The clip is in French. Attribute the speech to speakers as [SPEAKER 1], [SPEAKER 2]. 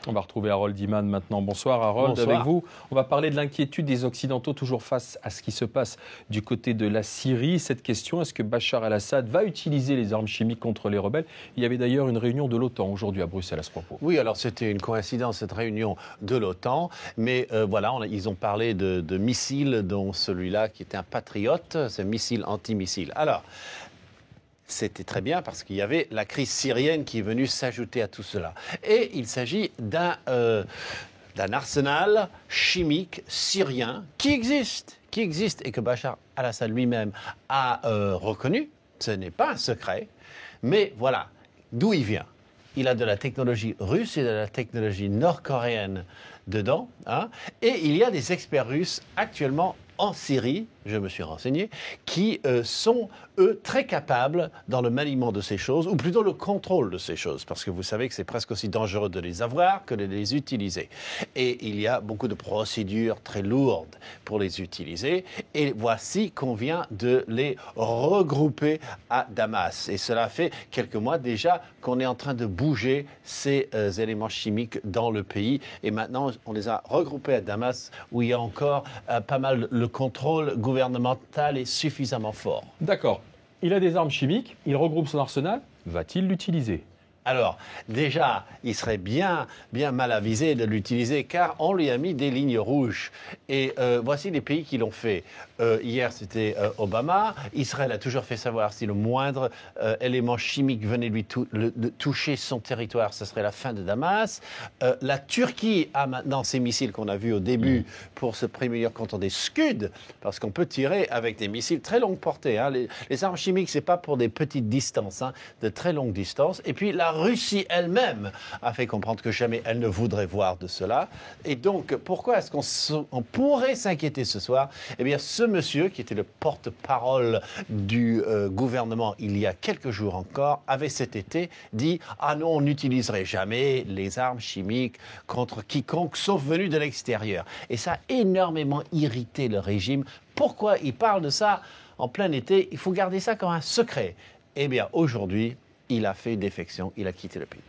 [SPEAKER 1] On va retrouver Harold Iman maintenant. Bonsoir Harold,
[SPEAKER 2] Bonsoir.
[SPEAKER 1] avec vous. On va parler de l'inquiétude des Occidentaux toujours face à ce qui se passe du côté de la Syrie. Cette question, est-ce que Bachar el-Assad va utiliser les armes chimiques contre les rebelles? Il y avait d'ailleurs une réunion de l'OTAN aujourd'hui à Bruxelles à ce propos.
[SPEAKER 2] Oui, alors c'était une coïncidence, cette réunion de l'OTAN. Mais voilà, ils ont parlé de missiles, dont celui-là qui était un patriote, c'est un missile anti-missile. Alors, c'était très bien parce qu'il y avait la crise syrienne qui est venue s'ajouter à tout cela. Et il s'agit d'un arsenal chimique syrien qui existe et que Bachar el-Assad lui-même a reconnu. Ce n'est pas un secret, mais voilà d'où il vient. Il a de la technologie russe et de la technologie nord-coréenne dedans, hein, et il y a des experts russes actuellement en Syrie, je me suis renseigné, qui sont, eux, très capables dans le maniement de ces choses, ou plutôt le contrôle de ces choses, parce que vous savez que c'est presque aussi dangereux de les avoir que de les utiliser. Et il y a beaucoup de procédures très lourdes pour les utiliser, et voici qu'on vient de les regrouper à Damas. Et cela fait quelques mois déjà qu'on est en train de bouger ces éléments chimiques dans le pays, et maintenant on les a regroupés à Damas, où il y a encore pas mal le contrôle gouvernemental est suffisamment fort.
[SPEAKER 1] D'accord. Il a des armes chimiques, il regroupe son arsenal. Va-t-il l'utiliser ?
[SPEAKER 2] Alors, déjà, il serait bien mal avisé de l'utiliser car on lui a mis des lignes rouges. Et voici les pays qui l'ont fait. Hier, c'était Obama. Israël a toujours fait savoir si le moindre élément chimique venait lui toucher son territoire, ce serait la fin de Damas. La Turquie a maintenant ces missiles qu'on a vus au début pour se prémunir contre des Scud, parce qu'on peut tirer avec des missiles très longue portée. Hein. Les armes chimiques, c'est pas pour des petites distances, hein, de très longues distances. Et puis la Russie elle-même a fait comprendre que jamais elle ne voudrait voir de cela. Et donc, pourquoi est-ce qu'on pourrait s'inquiéter ce soir? Eh bien, ce monsieur, qui était le porte-parole du gouvernement il y a quelques jours encore, avait cet été dit « Ah non, on n'utiliserait jamais les armes chimiques contre quiconque, sauf venu de l'extérieur. » Et ça a énormément irrité le régime. Pourquoi il parle de ça en plein été? Il faut garder ça comme un secret. Eh bien, aujourd'hui, il a fait défection, il a quitté le pays.